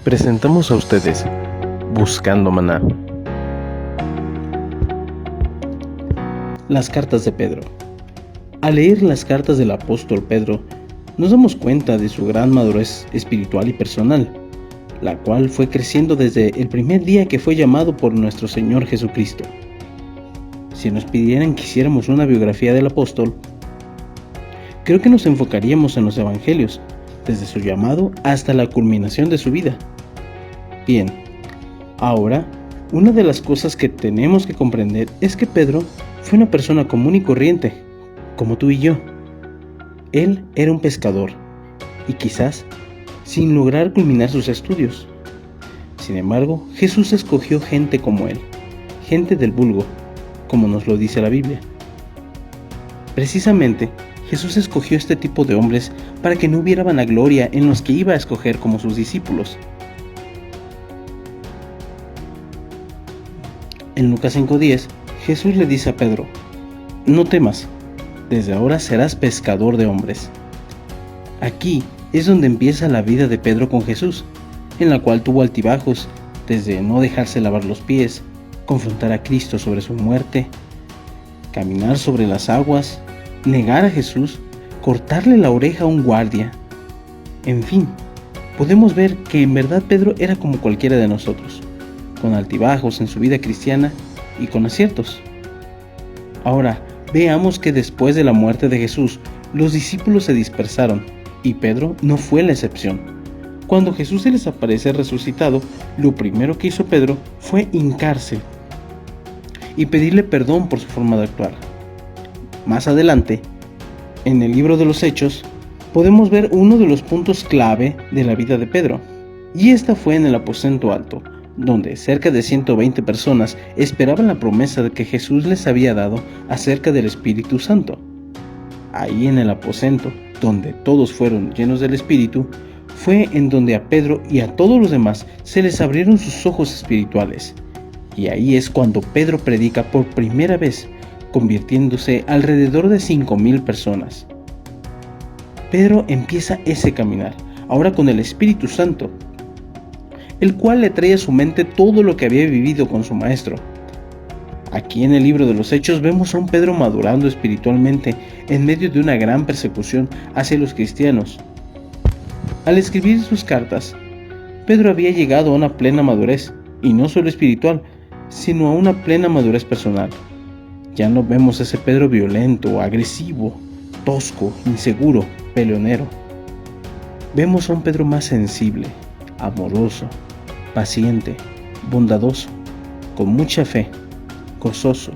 presentamos a ustedes Buscando Maná. Las cartas de Pedro. Al leer las cartas del apóstol Pedro, nos damos cuenta de su gran madurez espiritual y personal, la cual fue creciendo desde el primer día que fue llamado por nuestro Señor Jesucristo. Si nos pidieran que hiciéramos una biografía del apóstol, creo que nos enfocaríamos en los evangelios, desde su llamado hasta la culminación de su vida. Bien, ahora, una de las cosas que tenemos que comprender es que Pedro fue una persona común y corriente, como tú y yo. Él era un pescador, y quizás sin lograr culminar sus estudios. Sin embargo, Jesús escogió gente como él, gente del vulgo, como nos lo dice la Biblia. Precisamente, Jesús escogió este tipo de hombres para que no hubiera vanagloria en los que iba a escoger como sus discípulos. En Lucas 5:10, Jesús le dice a Pedro: "No temas, desde ahora serás pescador de hombres". Aquí es donde empieza la vida de Pedro con Jesús, en la cual tuvo altibajos, desde no dejarse lavar los pies, confrontar a Cristo sobre su muerte, caminar sobre las aguas, negar a Jesús, cortarle la oreja a un guardia. En fin, podemos ver que en verdad Pedro era como cualquiera de nosotros, con altibajos en su vida cristiana y con aciertos. Ahora, veamos que después de la muerte de Jesús, los discípulos se dispersaron, y Pedro no fue la excepción. Cuando Jesús se les aparece resucitado, lo primero que hizo Pedro fue hincarse y pedirle perdón por su forma de actuar. Más adelante, en el libro de los Hechos, podemos ver uno de los puntos clave de la vida de Pedro, y esta fue en el aposento alto, donde cerca de 120 personas esperaban la promesa de que Jesús les había dado acerca del Espíritu Santo. Ahí en el aposento, donde todos fueron llenos del Espíritu, fue en donde a Pedro y a todos los demás se les abrieron sus ojos espirituales. Y ahí es cuando Pedro predica por primera vez, convirtiéndose alrededor de 5,000 personas. Pedro empieza ese caminar, ahora con el Espíritu Santo, el cual le trae a su mente todo lo que había vivido con su maestro. Aquí en el libro de los Hechos vemos a un Pedro madurando espiritualmente en medio de una gran persecución hacia los cristianos. Al escribir sus cartas, Pedro había llegado a una plena madurez, y no solo espiritual, sino a una plena madurez personal. Ya no vemos a ese Pedro violento, agresivo, tosco, inseguro, peleonero. Vemos a un Pedro más sensible, amoroso, paciente, bondadoso, con mucha fe, gozoso.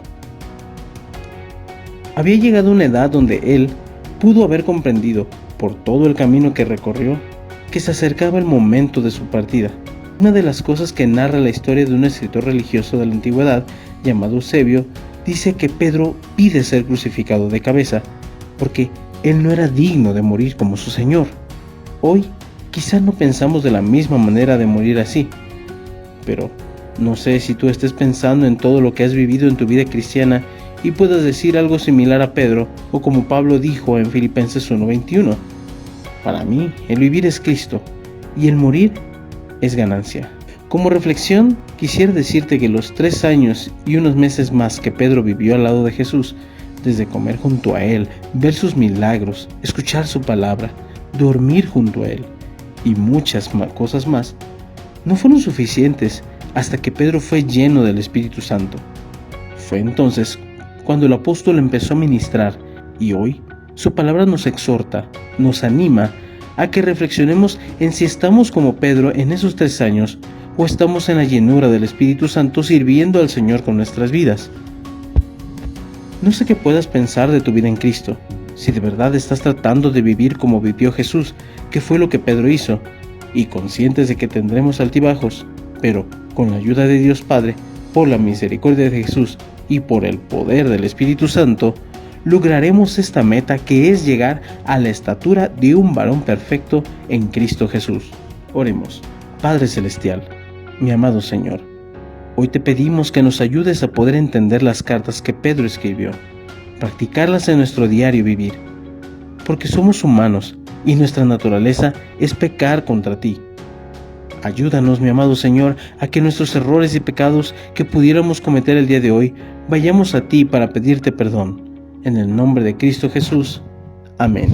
Había llegado a una edad donde él pudo haber comprendido, por todo el camino que recorrió, que se acercaba el momento de su partida. Una de las cosas que narra la historia de un escritor religioso de la antigüedad, llamado Eusebio, dice que Pedro pide ser crucificado de cabeza, porque él no era digno de morir como su Señor. Hoy, quizás no pensamos de la misma manera de morir así, pero no sé si tú estés pensando en todo lo que has vivido en tu vida cristiana y puedas decir algo similar a Pedro, o como Pablo dijo en Filipenses 1:21. Para mí, el vivir es Cristo, y el morir es ganancia. Como reflexión, quisiera decirte que los 3 años y unos meses más que Pedro vivió al lado de Jesús, desde comer junto a él, ver sus milagros, escuchar su palabra, dormir junto a él, y muchas cosas más, no fueron suficientes hasta que Pedro fue lleno del Espíritu Santo. Fue entonces cuando el apóstol empezó a ministrar, y hoy su palabra nos exhorta, nos anima a que reflexionemos en si estamos como Pedro en esos 3 años o estamos en la llenura del Espíritu Santo sirviendo al Señor con nuestras vidas. No sé qué puedas pensar de tu vida en Cristo, si de verdad estás tratando de vivir como vivió Jesús, que fue lo que Pedro hizo, y conscientes de que tendremos altibajos, pero con la ayuda de Dios Padre, por la misericordia de Jesús y por el poder del Espíritu Santo, lograremos esta meta, que es llegar a la estatura de un varón perfecto en Cristo Jesús. Oremos. Padre Celestial, mi amado Señor, hoy te pedimos que nos ayudes a poder entender las cartas que Pedro escribió, practicarlas en nuestro diario vivir, porque somos humanos y nuestra naturaleza es pecar contra ti. Ayúdanos, mi amado Señor, a que nuestros errores y pecados que pudiéramos cometer el día de hoy, vayamos a ti para pedirte perdón. En el nombre de Cristo Jesús. Amén.